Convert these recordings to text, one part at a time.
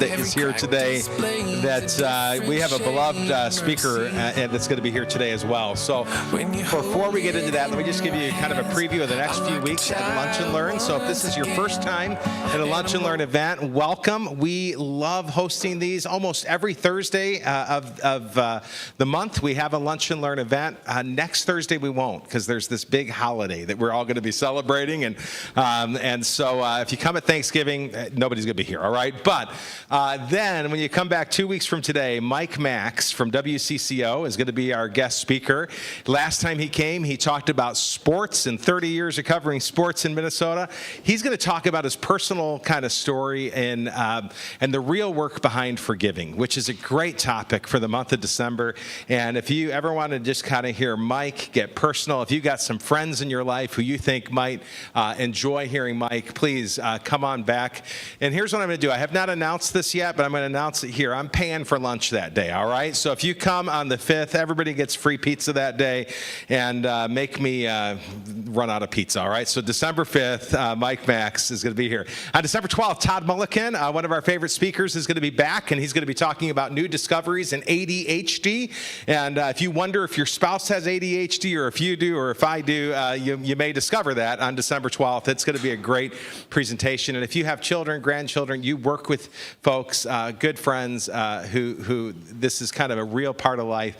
that is here today. That we have a beloved speaker that's going to be here today as well. So before we get into that, let me just give you kind of a preview of the next few weeks at Lunch and Learn. So if this is your first time at a Lunch and Learn event, welcome. We love hosting these almost every Thursday of the month. We have a Lunch and Learn event. Next Thursday we won't, because there's this big holiday that we're all going to be celebrating, and so if you come at Thanksgiving, nobody's going to be here, all right? But then when you come back 2 weeks from today, Mike Max from WCCO is going to be our guest speaker. Last time he came, he talked about sports and 30 years of covering sports in Minnesota. He's going to talk about his personal kind of story and the real work behind forgiving, which is a great topic for the month of December. And if you ever want to just kind of hear Mike get personal, if you got some friends in your life who you think might enjoy hearing Mike, please come on back. And here's what I'm going to do. I have not announced this yet, but I'm going to announce it here. I'm paying for lunch that day, all right? So if you come on the 5th, everybody gets free pizza that day, and make me run out of pizza, all right? So December 5th, Mike Max is going to be here. On December 12th, Todd Mulliken, one of our favorite speakers, is going to be back, and he's going to be talking about new discoveries in ADHD. And if you wonder if your spouse has ADHD, or if you do, or if I do, you may discover that on December 12th. It's going to be a great presentation. And if you have children, grandchildren, you work with folks, good friends who this is kind of a real part of life,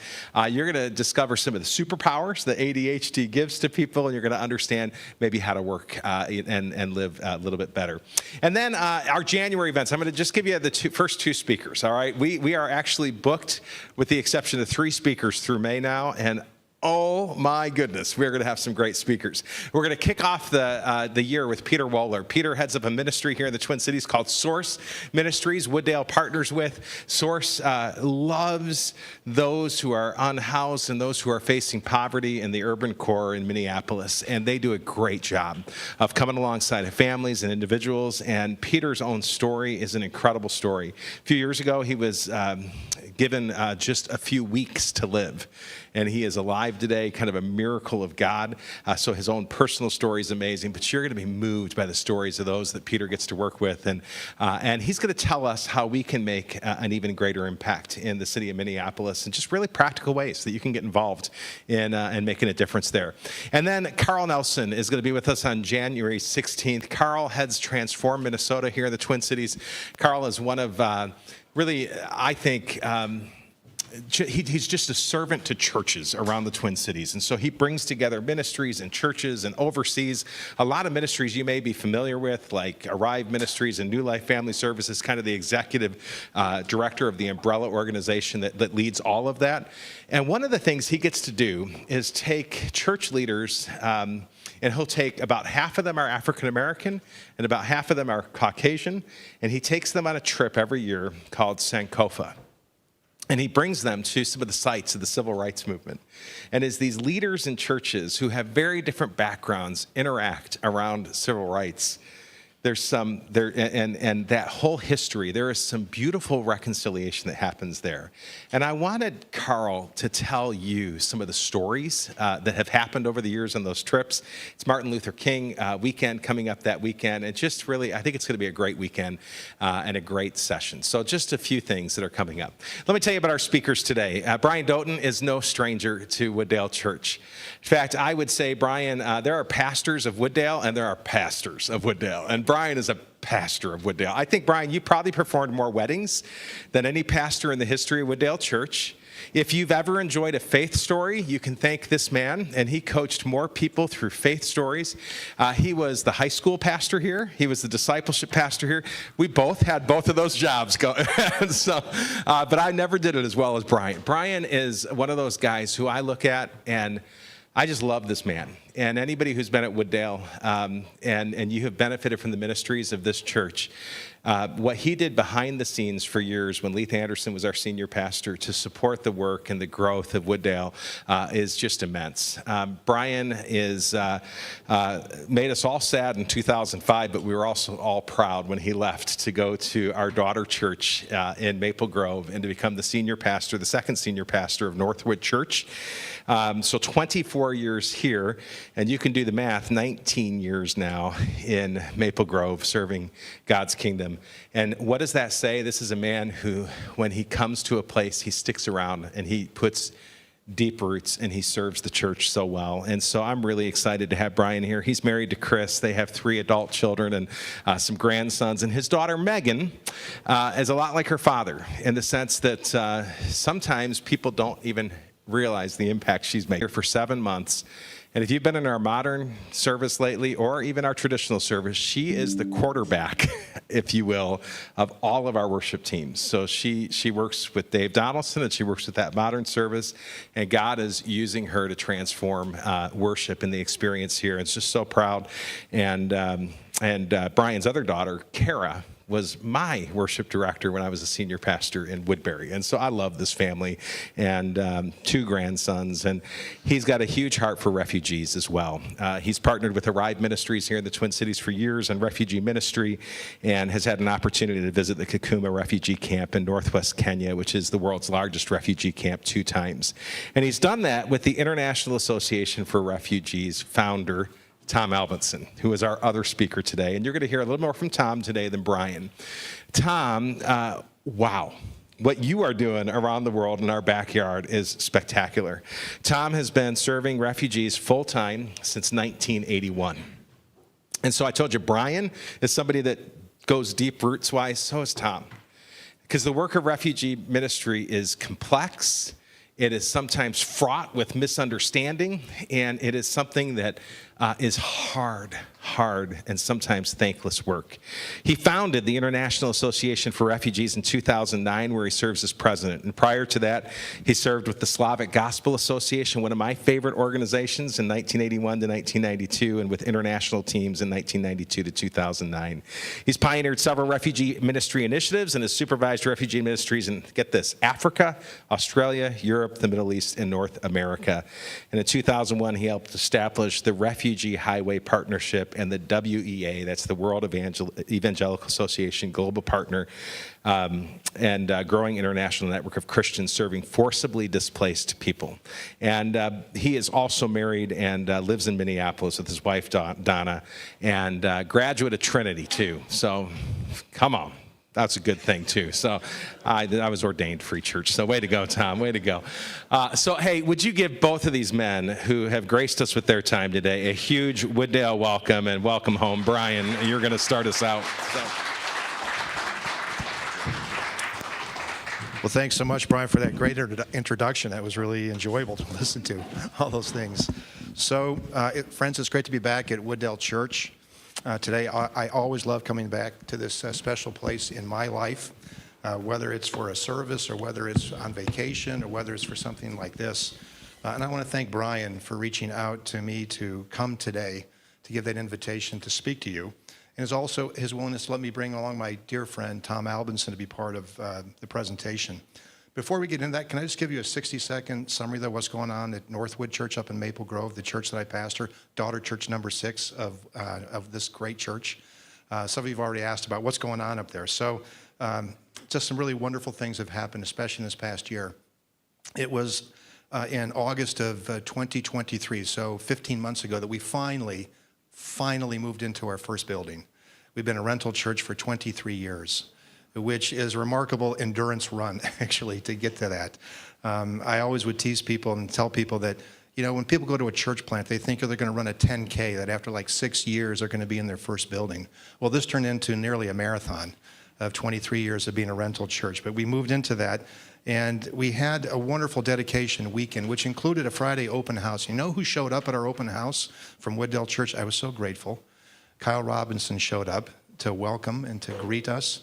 you're going to discover some of the superpowers that ADHD gives to people, and you're going to understand maybe how to work and live a little bit better. And then our January events, I'm going to just give you the first two speakers, all right? We are actually booked, with the exception of 3 speakers, through May now, and oh my goodness, we're going to have some great speakers. We're going to kick off the year with Peter Wohler. Peter heads up a ministry here in the Twin Cities called Source Ministries. Wooddale partners with Source. Loves those who are unhoused and those who are facing poverty in the urban core in Minneapolis. And they do a great job of coming alongside of families and individuals. And Peter's own story is an incredible story. A few years ago, he was given just a few weeks to live. And he is alive today, kind of a miracle of God. So his own personal story is amazing, but you're going to be moved by the stories of those that Peter gets to work with. And he's going to tell us how we can make an even greater impact in the city of Minneapolis, and just really practical ways that you can get involved in making a difference there. And then Carl Nelson is going to be with us on January 16th. Carl heads Transform Minnesota here in the Twin Cities. Carl is one of really, I think, he's just a servant to churches around the Twin Cities. And so he brings together ministries and churches and oversees a lot of ministries you may be familiar with, like Arrive Ministries and New Life Family Services, kind of the executive director of the umbrella organization that leads all of that. And one of the things he gets to do is take church leaders, and he'll take about half of them are African American and about half of them are Caucasian, and he takes them on a trip every year called Sankofa. And he brings them to some of the sites of the civil rights movement. And as these leaders in churches who have very different backgrounds interact around civil rights, there's and that whole history, there is some beautiful reconciliation that happens there. And I wanted Carl to tell you some of the stories that have happened over the years on those trips. It's Martin Luther King weekend coming up that weekend. And just really, I think it's going to be a great weekend and a great session. So just a few things that are coming up. Let me tell you about our speakers today. Brian Doughton is no stranger to Wooddale Church. In fact, I would say, Brian, there are pastors of Wooddale and there are pastors of Wooddale. And Brian is a pastor of Wooddale. I think, Brian, you probably performed more weddings than any pastor in the history of Wooddale Church. If you've ever enjoyed a faith story, you can thank this man, and he coached more people through faith stories. He was the high school pastor here. He was the discipleship pastor here. We both had both of those jobs going. But I never did it as well as Brian. Brian is one of those guys who I look at, and I just love this man. And anybody who's been at Wooddale and you have benefited from the ministries of this church, what he did behind the scenes for years when Leith Anderson was our senior pastor to support the work and the growth of Wooddale is just immense. Brian made us all sad in 2005, but we were also all proud when he left to go to our daughter church in Maple Grove and to become the senior pastor, the second senior pastor of Northwood Church. So 24 years here, and you can do the math, 19 years now in Maple Grove serving God's kingdom. him. And what does that say? This is a man who, when he comes to a place, he sticks around and he puts deep roots, and he serves the church so well. And so I'm really excited to have Brian here. He's married to Chris. They have 3 adult children and some grandsons. And his daughter, Megan, is a lot like her father in the sense that sometimes people don't even realize the impact she's made. Here for 7 months. And if you've been in our modern service lately, or even our traditional service, she is the quarterback, if you will, of all of our worship teams. So she works with Dave Donaldson, and she works with that modern service, and God is using her to transform worship and the experience here. It's just so proud. And Brian's other daughter, Kara, was my worship director when I was a senior pastor in Woodbury. And so I love this family and 2 grandsons. And he's got a huge heart for refugees as well. He's partnered with Arrive Ministries here in the Twin Cities for years on refugee ministry, and has had an opportunity to visit the Kakuma refugee camp in northwest Kenya, which is the world's largest refugee camp, 2 times. And he's done that with the International Association for Refugees founder, Tom Albinson, who is our other speaker today. And you're going to hear a little more from Tom today than Brian. Tom, wow. What you are doing around the world in our backyard is spectacular. Tom has been serving refugees full-time since 1981. And so I told you, Brian is somebody that goes deep roots-wise. So is Tom. Because the work of refugee ministry is complex. It is sometimes fraught with misunderstanding, and it is something that is hard, and sometimes thankless work. He founded the International Association for Refugees in 2009, where he serves as president. And prior to that, he served with the Slavic Gospel Association, one of my favorite organizations, in 1981 to 1992, and with international teams in 1992 to 2009. He's pioneered several refugee ministry initiatives and has supervised refugee ministries in, get this, Africa, Australia, Europe, the Middle East, and North America. And in 2001, he helped establish the Refugee Highway Partnership and the WEA, that's the World Evangelical Association Global Partner, and growing international network of Christians serving forcibly displaced people. And he is also married and lives in Minneapolis with his wife, Donna, and graduate of Trinity, too. So, come on. That's a good thing, too. So I was ordained free church. So way to go, Tom. Way to go. So, hey, would you give both of these men who have graced us with their time today a huge Wooddale welcome, and welcome home. Brian, you're going to start us out. So. Well, thanks so much, Brian, for that great introduction. That was really enjoyable to listen to, all those things. So, friends, it's great to be back at Wooddale Church. Today, I always love coming back to this special place in my life, whether it's for a service or whether it's on vacation or whether it's for something like this. And I want to thank Brian for reaching out to me to come today to give that invitation to speak to you. And it's also his willingness to let me bring along my dear friend, Tom Albinson, to be part of the presentation. Before we get into that, can I just give you a 60-second summary of what's going on at Northwood Church up in Maple Grove, the church that I pastor, daughter church number 6 of this great church. Some of you have already asked about what's going on up there. So just some really wonderful things have happened, especially in this past year. It was in August of 2023, so 15 months ago, that we finally moved into our first building. We've been a rental church for 23 years. Which is a remarkable endurance run, actually, to get to that. I always would tease people and tell people that, you know, when people go to a church plant, they think they're going to run a 10K, that after like 6 years, they're going to be in their first building. Well, this turned into nearly a marathon of 23 years of being a rental church. But we moved into that, and we had a wonderful dedication weekend, which included a Friday open house. You know who showed up at our open house from Wooddale Church? I was so grateful. Kyle Robinson showed up to welcome and to greet us.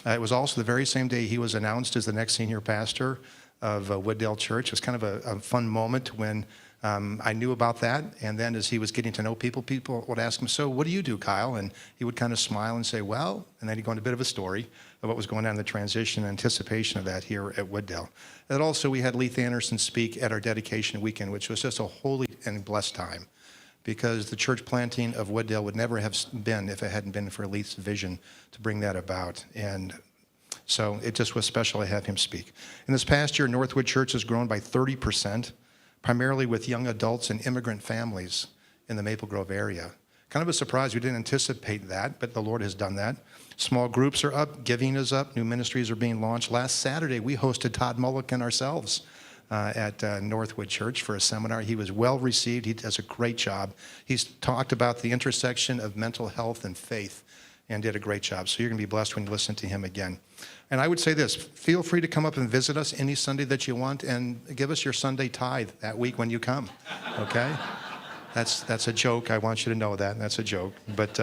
It was also the very same day he was announced as the next senior pastor of Wooddale Church. It was kind of a fun moment when I knew about that. And then as he was getting to know people, people would ask him, "So what do you do, Kyle?" And he would kind of smile and say, "Well," and then he'd go into a bit of a story of what was going on in the transition and anticipation of that here at Wooddale. And also we had Leith Anderson speak at our dedication weekend, which was just a holy and blessed time, because the church planting of Wooddale would never have been if it hadn't been for Leith's vision to bring that about. And so it just was special to have him speak. In this past year, Northwood Church has grown by 30%, primarily with young adults and immigrant families in the Maple Grove area. Kind of a surprise. We didn't anticipate that, but the Lord has done that. Small groups are up. Giving is up. New ministries are being launched. Last Saturday, we hosted Todd Mulliken ourselves at Northwood Church for a seminar. He was well received. He does a great job. He's talked about the intersection of mental health and faith and did a great job. So you're going to be blessed when you listen to him again. And I would say this, feel free to come up and visit us any Sunday that you want and give us your Sunday tithe that week when you come, okay? That's a joke. I want you to know that. That's a joke. But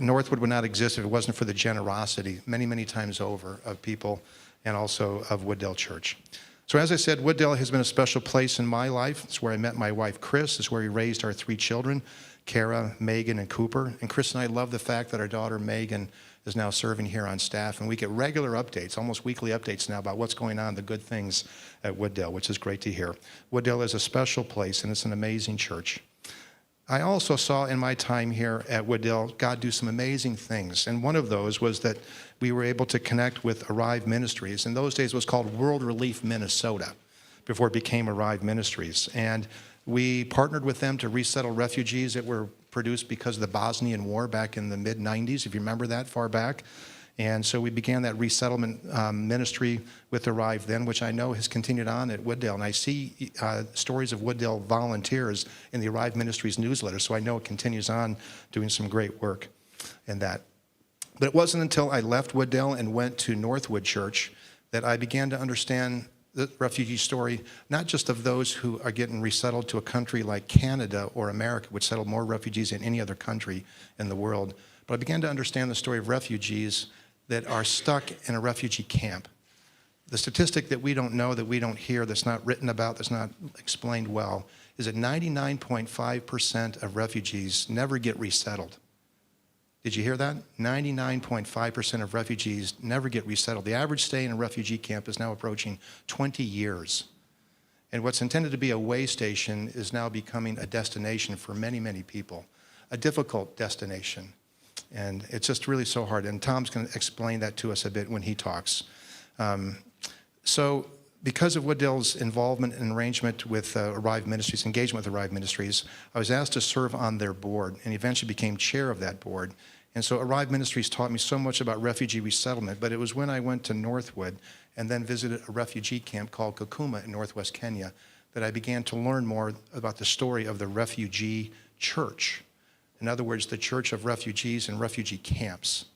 Northwood would not exist if it wasn't for the generosity many, many times over of people and also of Wooddale Church. So as I said, Wooddale has been a special place in my life. It's where I met my wife, Chris. It's where we raised our 3 children, Kara, Megan, and Cooper. And Chris and I love the fact that our daughter, Megan, is now serving here on staff. And we get regular updates, almost weekly updates now about what's going on, the good things at Wooddale, which is great to hear. Wooddale is a special place, and it's an amazing church. I also saw in my time here at Wooddale, God do some amazing things. And one of those was that we were able to connect with Arrive Ministries. In those days, it was called World Relief Minnesota before it became Arrive Ministries. And we partnered with them to resettle refugees that were produced because of the Bosnian War back in the mid-90s, if you remember that far back. And so we began that resettlement ministry with Arrive then, which I know has continued on at Wooddale. And I see stories of Wooddale volunteers in the Arrive Ministries newsletter, so I know it continues on doing some great work in that. But it wasn't until I left Wooddale and went to Northwood Church that I began to understand the refugee story, not just of those who are getting resettled to a country like Canada or America, which settled more refugees than any other country in the world, but I began to understand the story of refugees that are stuck in a refugee camp. The statistic that we don't know, that we don't hear, that's not written about, that's not explained well, is that 99.5% of refugees never get resettled. Did you hear that? 99.5% of refugees never get resettled. The average stay in a refugee camp is now approaching 20 years. And what's intended to be a way station is now becoming a destination for many, many people, a difficult destination. And it's just really so hard. And Tom's going to explain that to us a bit when he talks. So because of Wooddale's involvement and arrangement with Arrive Ministries, engagement with Arrive Ministries, I was asked to serve on their board and eventually became chair of that board. And so Arrive Ministries taught me so much about refugee resettlement, but it was when I went to Northwood and then visited a refugee camp called Kakuma in northwest Kenya that I began to learn more about the story of the refugee church. In other words, the church of refugees and refugee camps.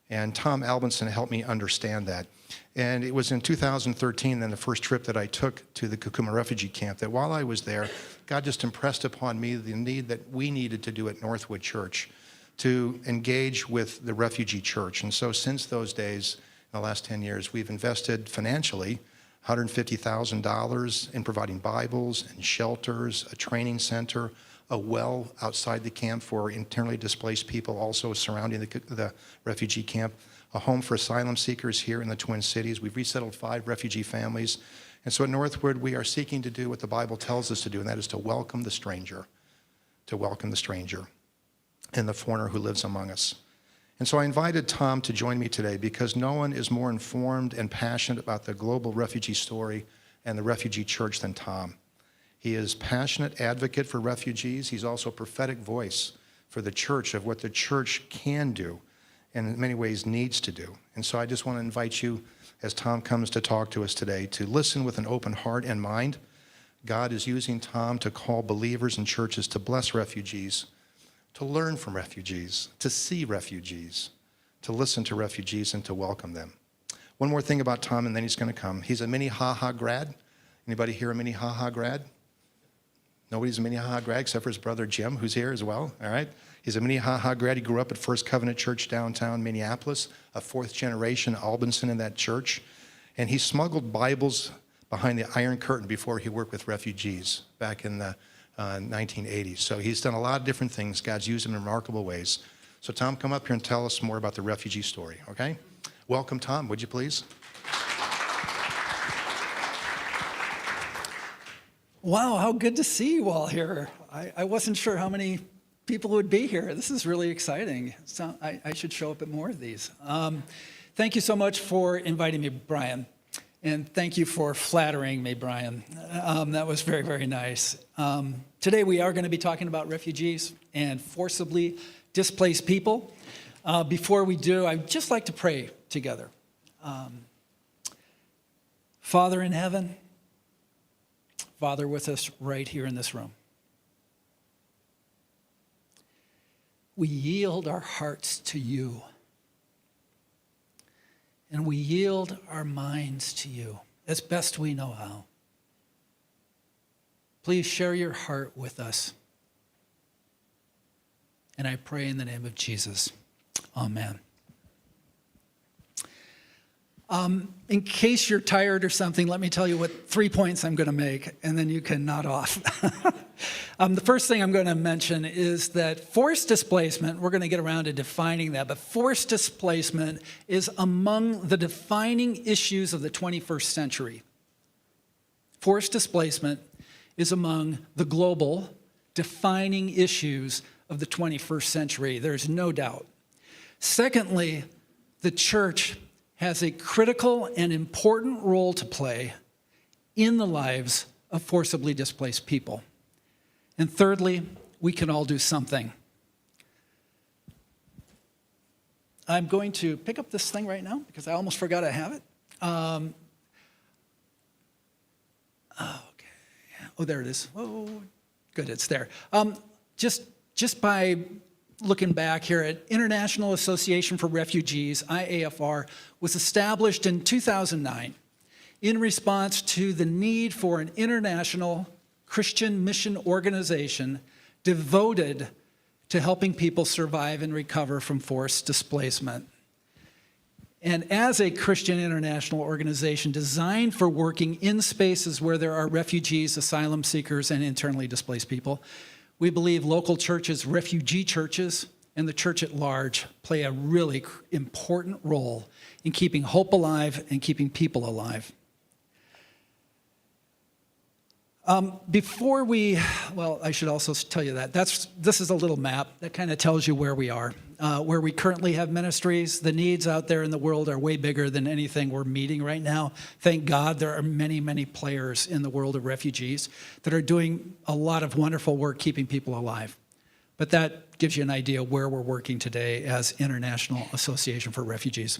And Tom Albinson helped me understand that. And it was in 2013, then the first trip that I took to the Kakuma refugee camp, that while I was there, God just impressed upon me the need that we needed to do at Northwood Church to engage with the refugee church. And so since those days, in the last 10 years, we've invested financially $150,000 in providing Bibles and shelters, a training center, a well outside the camp for internally displaced people also surrounding the refugee camp, a home for asylum seekers here in the Twin Cities. We've resettled 5 refugee families. And so at Northwood, we are seeking to do what the Bible tells us to do, and that is to welcome the stranger and the foreigner who lives among us. And so I invited Tom to join me today because no one is more informed and passionate about the global refugee story and the refugee church than Tom. He is a passionate advocate for refugees. He's also a prophetic voice for the church of what the church can do and in many ways needs to do. And so I just want to invite you, as Tom comes to talk to us today, to listen with an open heart and mind. God is using Tom to call believers and churches to bless refugees, to learn from refugees, to see refugees, to listen to refugees, and to welcome them. One more thing about Tom, and then he's going to come. He's a Minnehaha grad. Anybody here a Minnehaha grad? Nobody's a Minnehaha grad except for his brother Jim, who's here as well, all right? He's a Minnehaha grad. He grew up at First Covenant Church downtown Minneapolis, a 4th generation Albinson in that church. And he smuggled Bibles behind the Iron Curtain before he worked with refugees back in the 1980s. So he's done a lot of different things. God's used him in remarkable ways. So Tom, come up here and tell us more about the refugee story, okay? Welcome, Tom, would you please? Wow, how good to see you all here. I wasn't sure how many people would be here. This is really exciting. So I should show up at more of these. Thank you so much for inviting me, Brian. And thank you for flattering me, Brian. That was very, very nice. Today we are going to be talking about refugees and forcibly displaced people. Before we do, I'd just like to pray together. Father in heaven, Father with us right here in this room. We yield our hearts to you. And we yield our minds to you as best we know how. Please share your heart with us. And I pray in the name of Jesus. Amen. In case you're tired or something, let me tell you what 3 points I'm going to make, and then you can nod off. The first thing I'm going to mention is that forced displacement, we're going to get around to defining that, but forced displacement is among the defining issues of the 21st century. Forced displacement is among the global defining issues of the 21st century. There's no doubt. Secondly, the church has a critical and important role to play in the lives of forcibly displaced people. And thirdly, we can all do something. I'm going to pick up this thing right now because I almost forgot I have it. Okay. Oh, there it is. Oh, good, it's there. Just by looking back here at International Association for Refugees, IAFR, was established in 2009 in response to the need for an international Christian mission organization devoted to helping people survive and recover from forced displacement. And as a Christian international organization designed for working in spaces where there are refugees, asylum seekers, and internally displaced people, we believe local churches, refugee churches, and the church at large play a really important role in keeping hope alive and keeping people alive. I should also tell you that this is a little map that kind of tells you where we are, where we currently have ministries. The needs out there in the world are way bigger than anything we're meeting right now. Thank God there are many, many players in the world of refugees that are doing a lot of wonderful work keeping people alive. But that gives you an idea where we're working today as International Association for Refugees.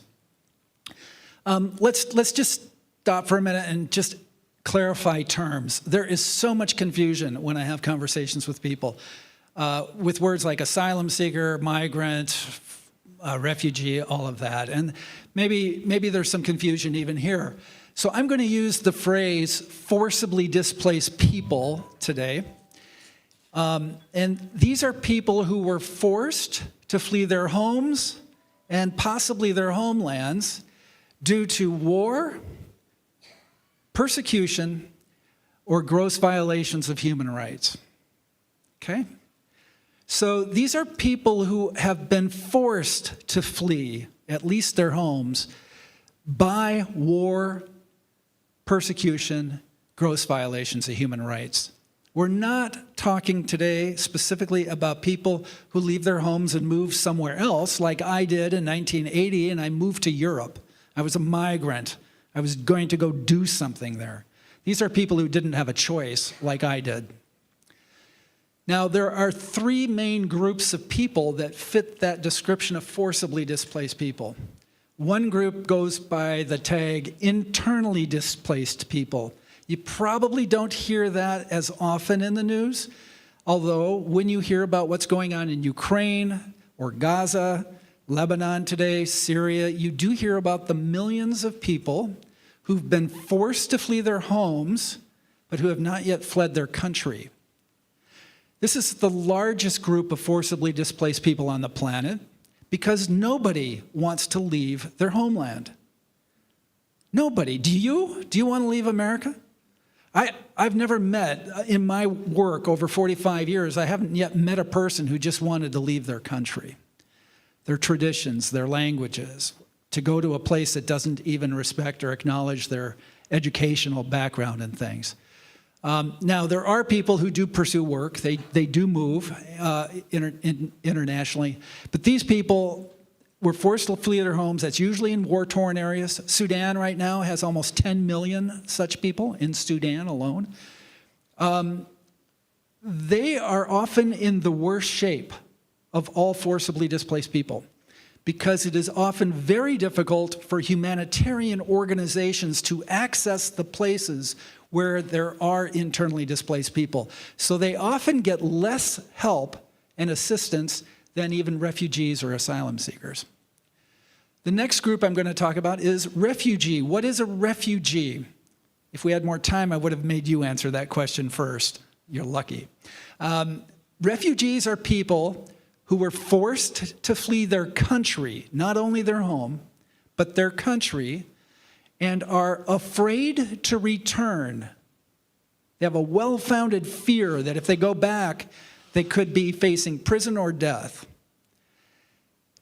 Let's just stop for a minute and just clarify terms. There is so much confusion when I have conversations with people with words like asylum seeker, migrant, refugee, all of that. And maybe there's some confusion even here. So I'm going to use the phrase forcibly displaced people today. And these are people who were forced to flee their homes and possibly their homelands due to war, persecution, or gross violations of human rights. Okay? So these are people who have been forced to flee, at least their homes, by war, persecution, gross violations of human rights. We're not talking today specifically about people who leave their homes and move somewhere else, like I did in 1980, and I moved to Europe. I was a migrant. I was going to go do something there. These are people who didn't have a choice like I did. Now, there are three main groups of people that fit that description of forcibly displaced people. One group goes by the tag internally displaced people. You probably don't hear that as often in the news, although when you hear about what's going on in Ukraine or Gaza, Lebanon today, Syria, you do hear about the millions of people who've been forced to flee their homes, but who have not yet fled their country. This is the largest group of forcibly displaced people on the planet because nobody wants to leave their homeland. Nobody. Do you? Do you want to leave America? I've never met, in my work over 45 years, I haven't yet met a person who just wanted to leave their country, their traditions, their languages, to go to a place that doesn't even respect or acknowledge their educational background and things. Now, there are people who do pursue work. They do move internationally. But these people were forced to flee their homes. That's usually in war-torn areas. Sudan right now has almost 10 million such people in Sudan alone. They are often in the worst shape of all forcibly displaced people because it is often very difficult for humanitarian organizations to access the places where there are internally displaced people. So they often get less help and assistance than even refugees or asylum seekers. The next group I'm going to talk about is refugee. What is a refugee? If we had more time, I would have made you answer that question first. You're lucky. Refugees are people who were forced to flee their country, not only their home, but their country, and are afraid to return. They have a well-founded fear that if they go back, they could be facing prison or death.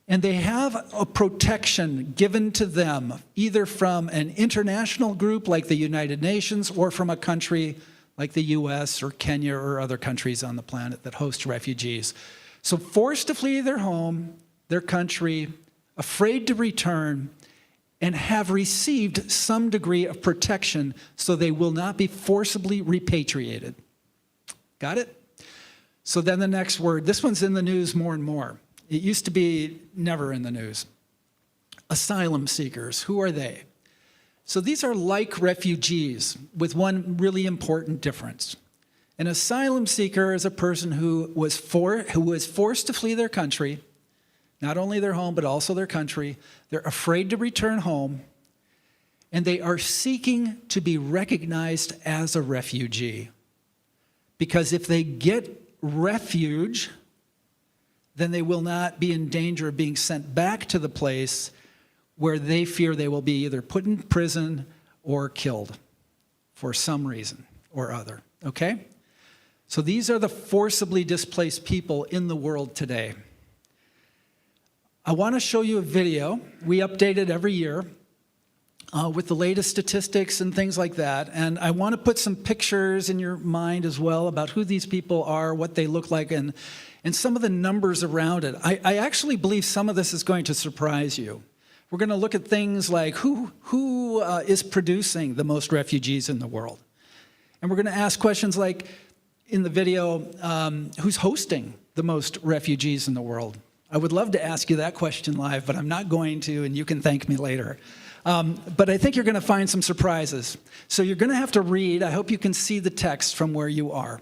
And they have a protection given to them, either from an international group like the United Nations or from a country like the US or Kenya or other countries on the planet that host refugees. So forced to flee their home, their country, afraid to return, and have received some degree of protection so they will not be forcibly repatriated. Got it? So then the next word, this one's in the news more and more. It used to be never in the news. Asylum seekers, who are they? So these are like refugees with one really important difference. An asylum seeker is a person who was forced to flee their country, not only their home, but also their country. They're afraid to return home, and they are seeking to be recognized as a refugee. Because if they get refuge, then they will not be in danger of being sent back to the place where they fear they will be either put in prison or killed for some reason or other, okay? So these are the forcibly displaced people in the world today. I want to show you a video. We update it every year with the latest statistics and things like that. And I want to put some pictures in your mind as well about who these people are, what they look like, and some of the numbers around it. I actually believe some of this is going to surprise you. We're going to look at things like who is producing the most refugees in the world. And we're going to ask questions like, in the video, who's hosting the most refugees in the world? I would love to ask you that question live, but I'm not going to, and you can thank me later. But I think you're going to find some surprises. So you're going to have to read. I hope you can see the text from where you are.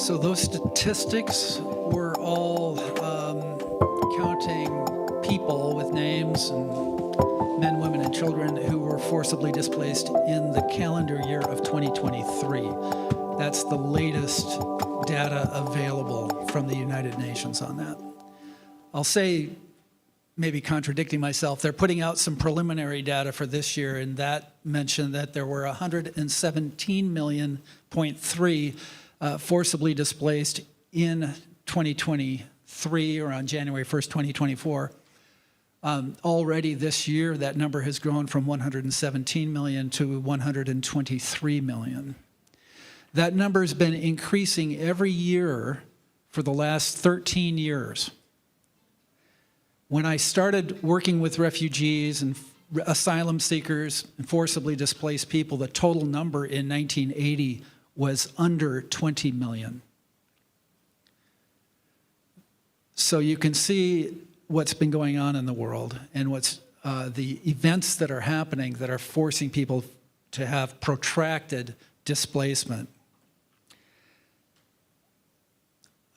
So those statistics were all counting people with names and men, women, and children who were forcibly displaced in the calendar year of 2023. That's the latest data available from the United Nations on that. I'll say, maybe contradicting myself, they're putting out some preliminary data for this year, and that mentioned that there were 117.3 million forcibly displaced in 2023, or on January 1st, 2024. Already this year, that number has grown from 117 million to 123 million. That number has been increasing every year for the last 13 years. When I started working with refugees and asylum seekers and forcibly displaced people, the total number in 1980 was under 20 million. So you can see what's been going on in the world and what's the events that are happening that are forcing people to have protracted displacement.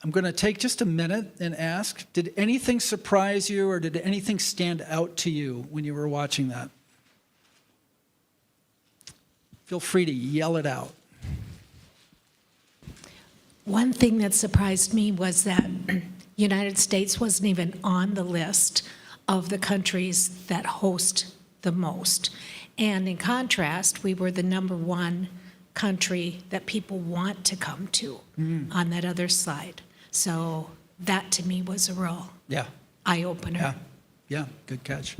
I'm going to take just a minute and ask, did anything surprise you or did anything stand out to you when you were watching that? Feel free to yell it out. One thing that surprised me was that United States wasn't even on the list of the countries that host the most. And in contrast, we were the #1 country that people want to come to on that other side. So that to me was a real eye-opener. Yeah, good catch.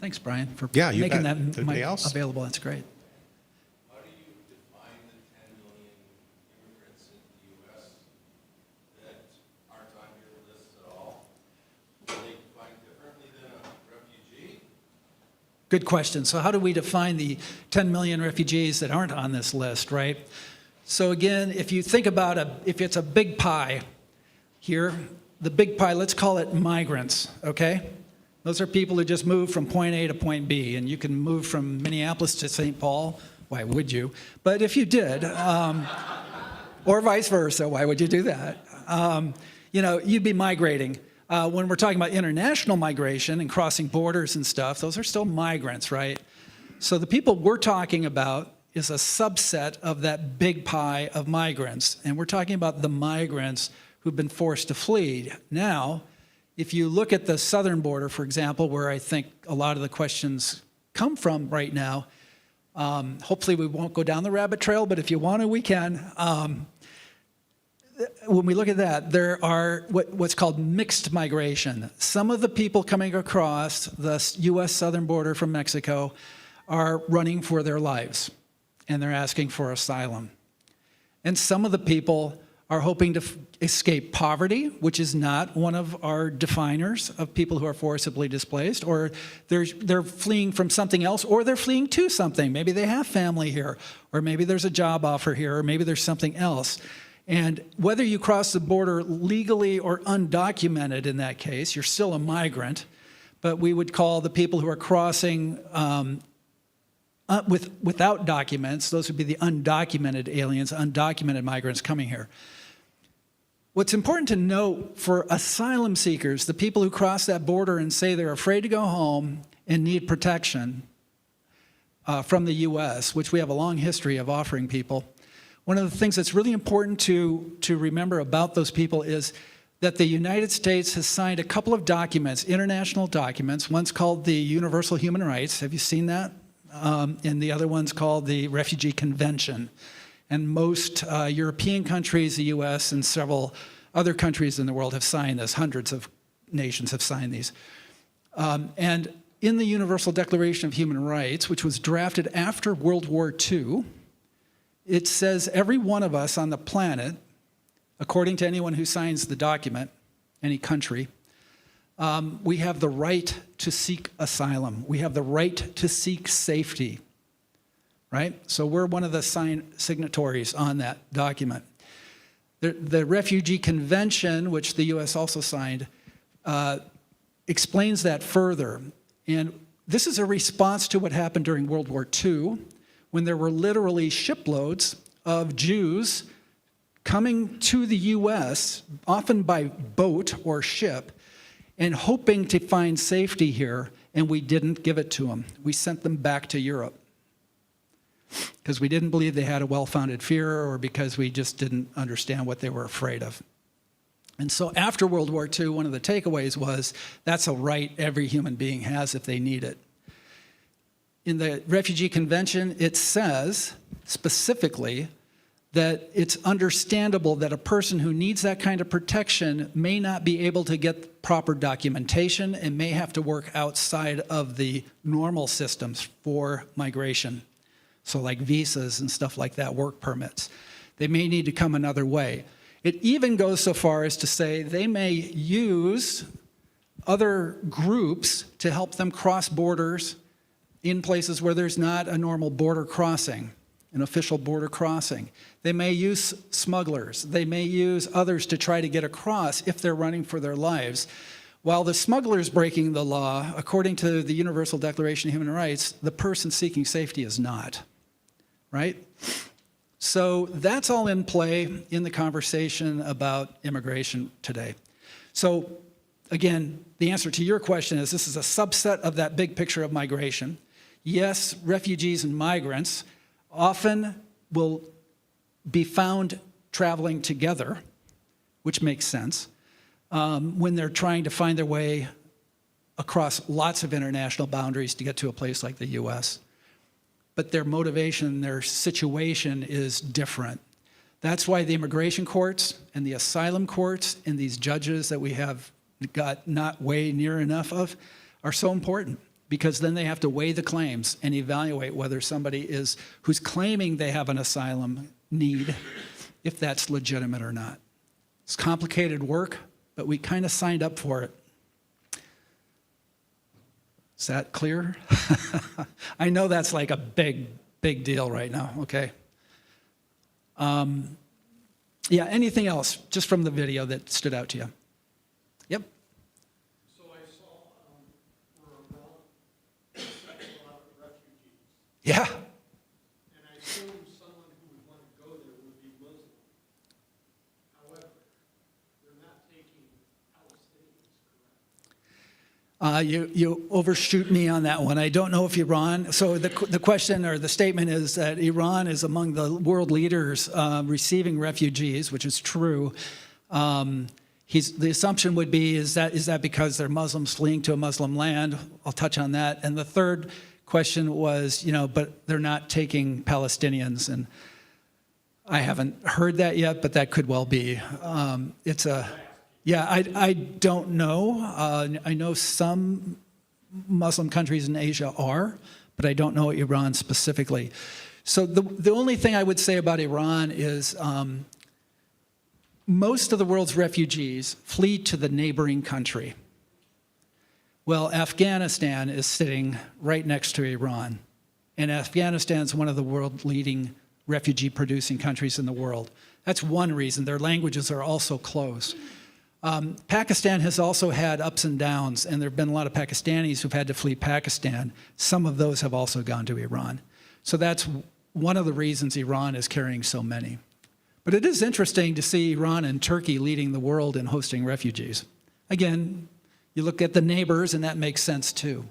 Thanks, Brian, for Yeah, you making bet. that Anybody mic else? available. That's great. How do you define the 10 million immigrants in the U.S. that aren't on your list at all? Are they defined differently than a refugee? Good question. So how do we define the 10 million refugees that aren't on this list, right? So again, if you think about if it's a big pie here, the big pie, let's call it migrants, okay? Those are people who just move from point A to point B, and you can move from Minneapolis to St. Paul. Why would you? But if you did, or vice versa, why would you do that? You'd be migrating. When we're talking about international migration and crossing borders and stuff, those are still migrants, right? So the people we're talking about is a subset of that big pie of migrants. And we're talking about the migrants who've been forced to flee. Now, if you look at the southern border, for example, where I think a lot of the questions come from right now, hopefully we won't go down the rabbit trail, but if you want to, we can. When we look at that, there are what's called mixed migration. Some of the people coming across the U.S. southern border from Mexico are running for their lives, and they're asking for asylum. And some of the people are hoping to escape poverty, which is not one of our definers of people who are forcibly displaced, or they're fleeing from something else, or they're fleeing to something. Maybe they have family here, or maybe there's a job offer here, or maybe there's something else. And whether you cross the border legally or undocumented in that case, you're still a migrant, but we would call the people who are crossing without documents, those would be the undocumented aliens, undocumented migrants coming here. What's important to note for asylum seekers, the people who cross that border and say they're afraid to go home and need protection from the U.S., which we have a long history of offering people, one of the things that's really important to remember about those people is that the United States has signed a couple of documents, international documents. One's called the Universal Human Rights. Have you seen that? And the other one's called the Refugee Convention. And most European countries, the U.S., and several other countries in the world have signed this. Hundreds of nations have signed these. And in the Universal Declaration of Human Rights, which was drafted after World War II, it says every one of us on the planet, according to anyone who signs the document, any country, we have the right to seek asylum. We have the right to seek safety, right? So we're one of the signatories on that document. The Refugee Convention, which the U.S. also signed, explains that further. And this is a response to what happened during World War II, when there were literally shiploads of Jews coming to the U.S., often by boat or ship, and hoping to find safety here, and we didn't give it to them. We sent them back to Europe because we didn't believe they had a well-founded fear, or because we just didn't understand what they were afraid of. And so after World War II, one of the takeaways was that's a right every human being has if they need it. In the Refugee Convention, it says specifically that it's understandable that a person who needs that kind of protection may not be able to get proper documentation and may have to work outside of the normal systems for migration. So like visas and stuff like that, work permits. They may need to come another way. It even goes so far as to say they may use other groups to help them cross borders in places where there's not a normal border crossing, an official border crossing. They may use smugglers. They may use others to try to get across if they're running for their lives. While the smuggler's breaking the law, according to the Universal Declaration of Human Rights, the person seeking safety is not, right? So that's all in play in the conversation about immigration today. So again, the answer to your question is this is a subset of that big picture of migration. Yes, refugees and migrants often will be found traveling together, which makes sense, when they're trying to find their way across lots of international boundaries to get to a place like the U.S. But their motivation, their situation is different. That's why the immigration courts and the asylum courts and these judges that we have got not way near enough of are so important, because then they have to weigh the claims and evaluate whether somebody is who's claiming they have an asylum need, if that's legitimate or not. It's complicated work, but we kind of signed up for it. Is that clear? I know that's like a big deal right now, okay? Yeah, anything else just from the video that stood out to you? Yep. So I saw we're a lot of refugees. Yeah. And I assume someone who would want to go there would be Muslim. However, they're not taking Palestinians, correct? You overshoot me on that one. I don't know if Iran, so the question or the statement is that Iran is among the world leaders receiving refugees, which is true. The assumption would be, is that because they're Muslims fleeing to a Muslim land? I'll touch on that. And the third question was, but they're not taking Palestinians. And I haven't heard that yet, but that could well be. I don't know. I know some Muslim countries in Asia are, but I don't know Iran specifically. So the only thing I would say about Iran is most of the world's refugees flee to the neighboring country. Well, Afghanistan is sitting right next to Iran, and Afghanistan is one of the world leading refugee-producing countries in the world. That's one reason. Their languages are also close. Pakistan has also had ups and downs, and there have been a lot of Pakistanis who've had to flee Pakistan. Some of those have also gone to Iran. So that's one of the reasons Iran is carrying so many. But it is interesting to see Iran and Turkey leading the world in hosting refugees. Again, you look at the neighbors, and that makes sense too.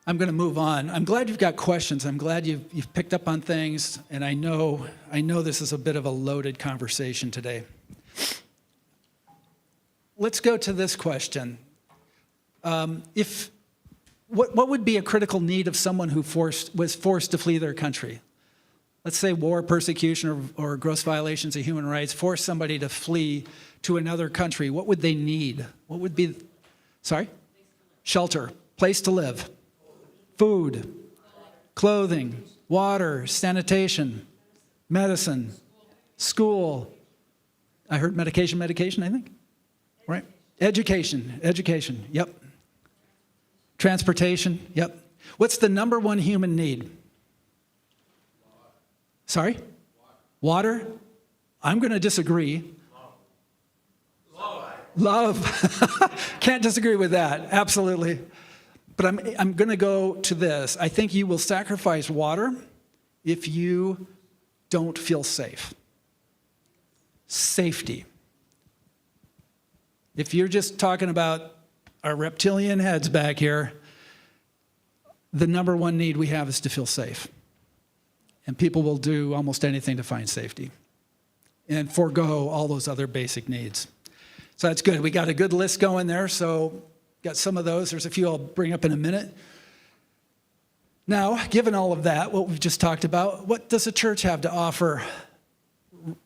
I'm going to move on. I'm glad you've got questions. I'm glad you've picked up on things, and I know this is a bit of a loaded conversation today. Let's go to this question. What would be a critical need of someone who was forced to flee their country? Let's say war, persecution, or gross violations of human rights force somebody to flee to another country. What would they need? What would be, Shelter, place to live, food, clothing, water, sanitation, medicine, school. I heard medication, I think, right? Education, yep. Transportation, yep. What's the number one human need? Sorry? Water? I'm going to disagree. Love. Can't disagree with that, absolutely. But I'm going to go to this. I think you will sacrifice water if you don't feel safe. safety. If you're just talking about our reptilian heads back here, the number one need we have is to feel safe. And people will do almost anything to find safety and forego all those other basic needs. So that's good. We got a good list going there, so got some of those. There's a few I'll bring up in a minute. Now, given all of that, what we've just talked about, what does the church have to offer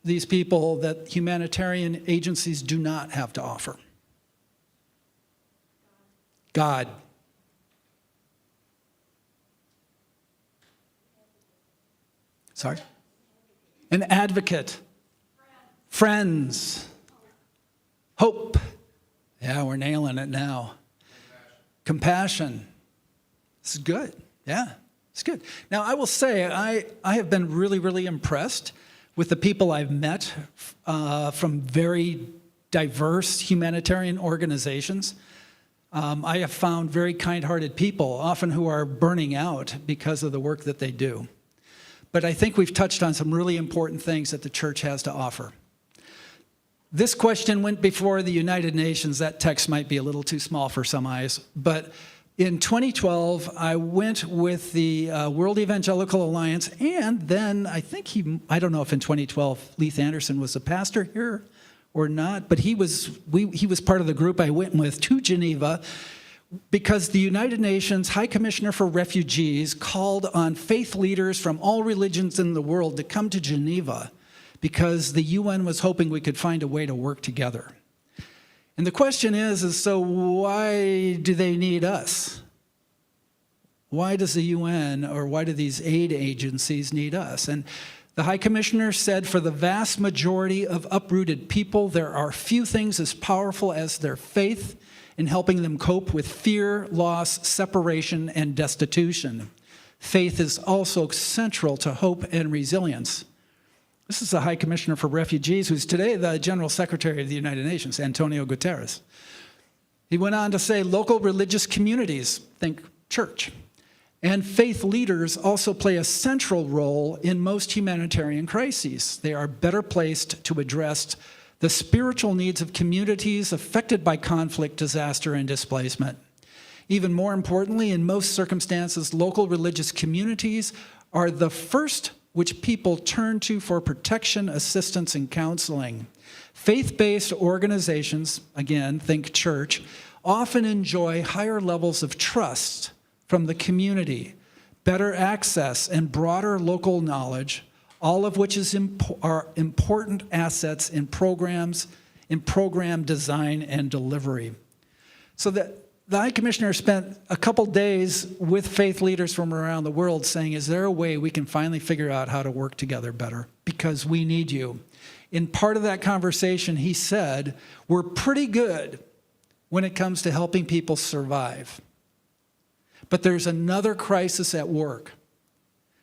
these people that humanitarian agencies do not have to offer? God. Sorry? An advocate. Friends. Hope. Yeah, we're nailing it now. Compassion. This is good. Yeah, it's good. Now, I will say, I have been really, really impressed with the people I've met from very diverse humanitarian organizations. I have found very kind-hearted people, often who are burning out because of the work that they do. But I think we've touched on some really important things that the church has to offer. This question went before the United Nations. That text might be a little too small for some eyes. But in 2012, I went with the World Evangelical Alliance, and then I don't know if in 2012 Leith Anderson was a pastor here or not, but he was part of the group I went with to Geneva because the United Nations High Commissioner for Refugees called on faith leaders from all religions in the world to come to Geneva because the UN was hoping we could find a way to work together. And the question is so why do they need us? Why does the UN or why do these aid agencies need us? And the High Commissioner said, for the vast majority of uprooted people, there are few things as powerful as their faith in helping them cope with fear, loss, separation, and destitution. Faith is also central to hope and resilience. This is the High Commissioner for Refugees, who's today the General Secretary of the United Nations, Antonio Guterres. He went on to say local religious communities, think church, and faith leaders also play a central role in most humanitarian crises. They are better placed to address the spiritual needs of communities affected by conflict, disaster, and displacement. Even more importantly, in most circumstances, local religious communities are the first which people turn to for protection, assistance, and counseling. Faith-based organizations, again, think church, often enjoy higher levels of trust from the community, better access, and broader local knowledge, all of which are important assets in programs, in program design and delivery. So that the High Commissioner spent a couple days with faith leaders from around the world saying, is there a way we can finally figure out how to work together better? Because we need you. In part of that conversation, he said, we're pretty good when it comes to helping people survive. But there's another crisis at work.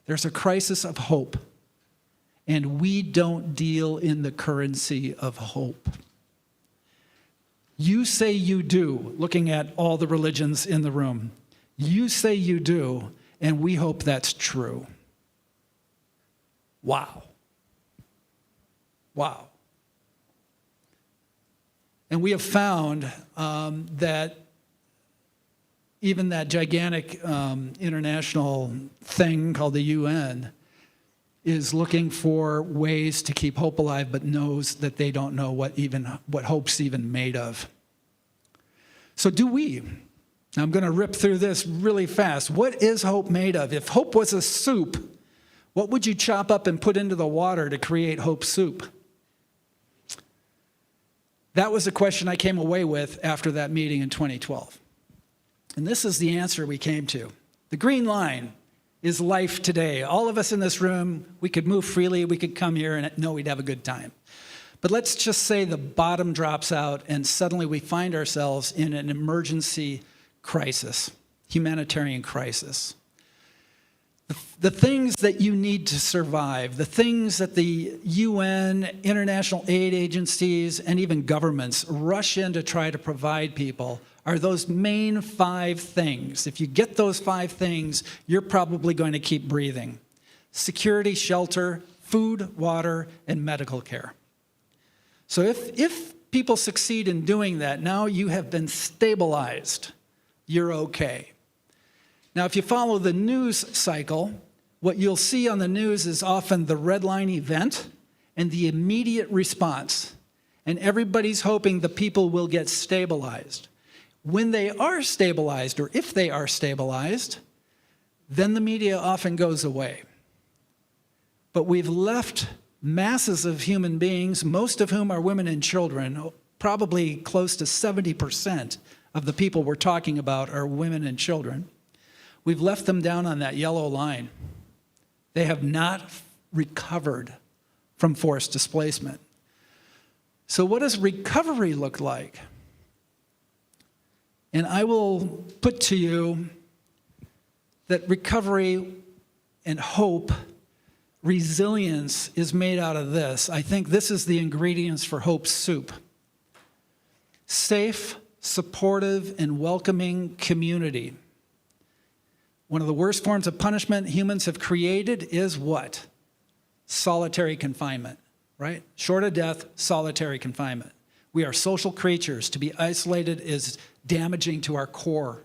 There's a crisis of hope. And we don't deal in the currency of hope. You say you do, looking at all the religions in the room. You say you do, and we hope that's true. Wow. Wow. And we have found that even that gigantic international thing called the UN is looking for ways to keep hope alive, but knows that they don't know what hope's even made of. So do we? I'm going to rip through this really fast. What is hope made of? If hope was a soup, what would you chop up and put into the water to create hope soup? That was the question I came away with after that meeting in 2012. And this is the answer we came to. The green line is life today. All of us in this room, we could move freely, we could come here and know we'd have a good time. But let's just say the bottom drops out and suddenly we find ourselves in an emergency crisis, humanitarian crisis. The things that you need to survive, the things that the UN, international aid agencies, and even governments rush in to try to provide people are those main 5 things. If you get those 5 things, you're probably going to keep breathing. Security, shelter, food, water, and medical care. So if people succeed in doing that, now you have been stabilized. You're okay. Now, if you follow the news cycle, what you'll see on the news is often the red line event and the immediate response. And everybody's hoping the people will get stabilized. When they are stabilized, or if they are stabilized, then the media often goes away. But we've left masses of human beings, most of whom are women and children, probably close to 70% of the people we're talking about are women and children. We've left them down on that yellow line. They have not recovered from forced displacement. So what does recovery look like? And I will put to you that recovery and hope, resilience is made out of this. I think this is the ingredients for hope soup. Safe, supportive, and welcoming community. One of the worst forms of punishment humans have created is what? Solitary confinement, right? Short of death, solitary confinement. We are social creatures. To be isolated is damaging to our core.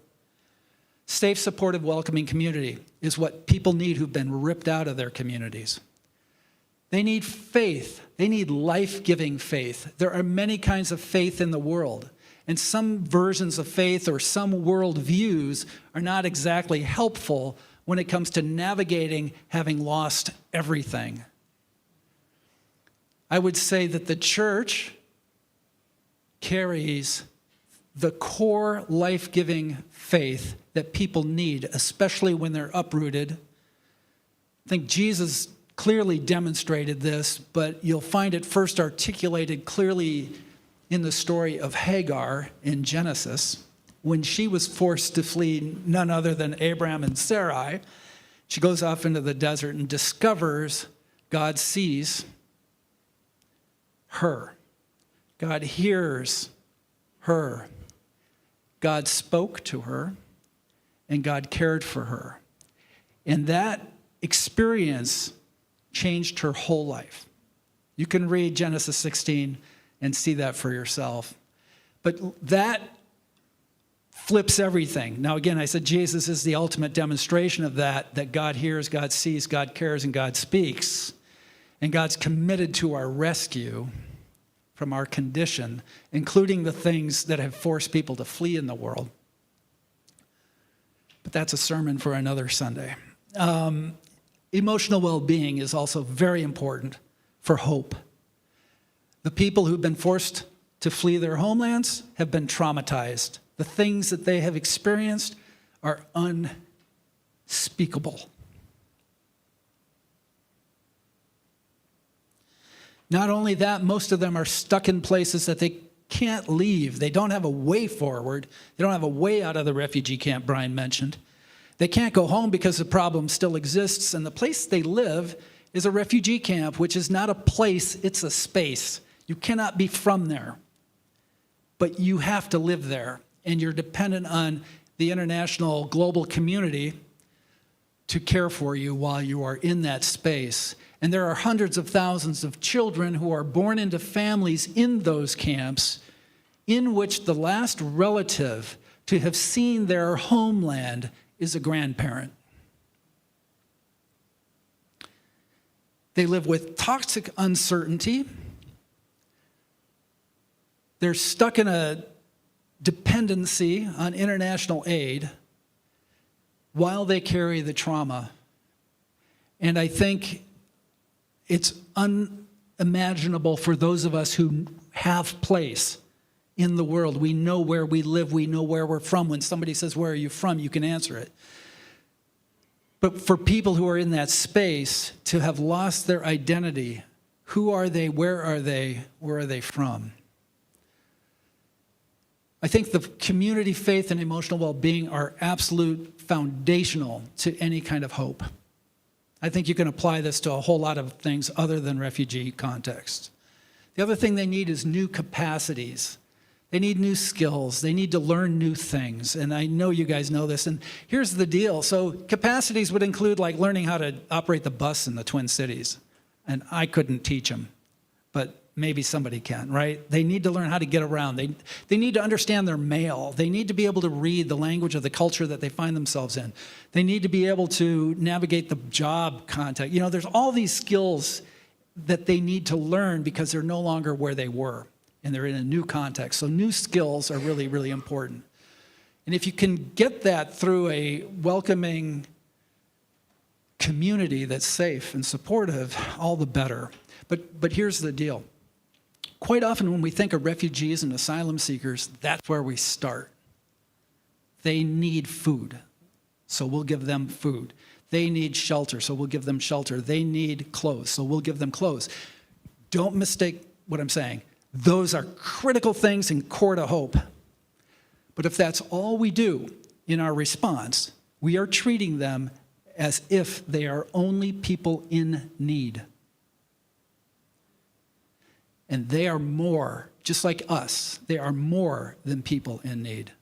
Safe, supportive, welcoming community is what people need who've been ripped out of their communities. They need faith. They need life-giving faith. There are many kinds of faith in the world, and some versions of faith or some worldviews are not exactly helpful when it comes to navigating having lost everything. I would say that the church carries the core life-giving faith that people need, especially when they're uprooted. I think Jesus clearly demonstrated this, but you'll find it first articulated clearly in the story of Hagar in Genesis, when she was forced to flee none other than Abraham and Sarai. She goes off into the desert and discovers God sees her. God hears her. God spoke to her, and God cared for her. And that experience changed her whole life. You can read Genesis 16 and see that for yourself. But that flips everything. Now, again, I said Jesus is the ultimate demonstration of that God hears, God sees, God cares, and God speaks. And God's committed to our rescue from our condition, including the things that have forced people to flee in the world. But that's a sermon for another Sunday. Emotional well-being is also very important for hope. The people who've been forced to flee their homelands have been traumatized. The things that they have experienced are unspeakable. Not only that, most of them are stuck in places that they can't leave. They don't have a way forward. They don't have a way out of the refugee camp Brian mentioned. They can't go home because the problem still exists, and the place they live is a refugee camp, which is not a place, it's a space. You cannot be from there, but you have to live there, and you're dependent on the international global community to care for you while you are in that space. And there are hundreds of thousands of children who are born into families in those camps in which the last relative to have seen their homeland is a grandparent. They live with toxic uncertainty. They're stuck in a dependency on international aid while they carry the trauma. And I think it's unimaginable for those of us who have place in the world. We know where we live. We know where we're from. When somebody says, "Where are you from?" you can answer it. But for people who are in that space to have lost their identity, who are they? Where are they? Where are they from? I think the community faith and emotional well-being are absolute foundational to any kind of hope. I think you can apply this to a whole lot of things other than refugee context. The other thing they need is new capacities. They need new skills. They need to learn new things. And I know you guys know this. And here's the deal. So capacities would include like learning how to operate the bus in the Twin Cities. And I couldn't teach them. But maybe somebody can, right? They need to learn how to get around. They need to understand their mail. They need to be able to read the language of the culture that they find themselves in. They need to be able to navigate the job context. You know, there's all these skills that they need to learn because they're no longer where they were, and they're in a new context. So new skills are really, really important. And if you can get that through a welcoming community that's safe and supportive, all the better. But here's the deal. Quite often when we think of refugees and asylum seekers, that's where we start. They need food, so we'll give them food. They need shelter, so we'll give them shelter. They need clothes, so we'll give them clothes. Don't mistake what I'm saying. Those are critical things and core to hope. But if that's all we do in our response, we are treating them as if they are only people in need. And they are more, just like us, they are more than people in need.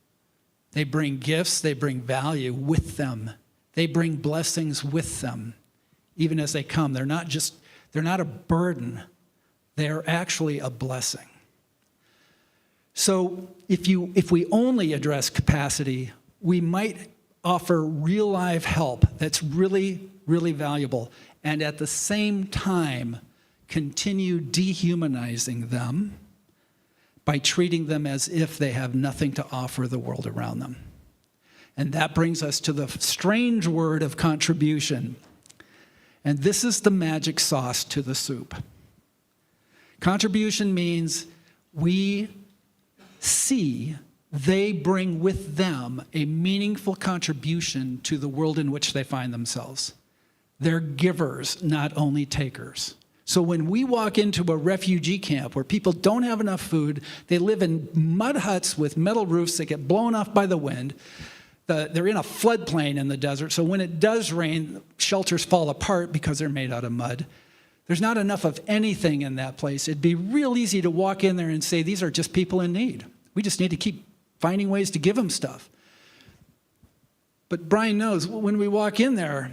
They bring gifts, they bring value with them. They bring blessings with them, even as they come. They're not a burden. They're actually a blessing. So if we only address capacity, we might offer real life help that's really, really valuable, and at the same time continue dehumanizing them by treating them as if they have nothing to offer the world around them. And that brings us to the strange word of contribution. And this is the magic sauce to the soup. Contribution means we see they bring with them a meaningful contribution to the world in which they find themselves. They're givers, not only takers. So when we walk into a refugee camp where people don't have enough food, they live in mud huts with metal roofs that get blown off by the wind. They're in a floodplain in the desert, so when it does rain, shelters fall apart because they're made out of mud. There's not enough of anything in that place. It'd be real easy to walk in there and say, these are just people in need. We just need to keep finding ways to give them stuff. But Brian knows, when we walk in there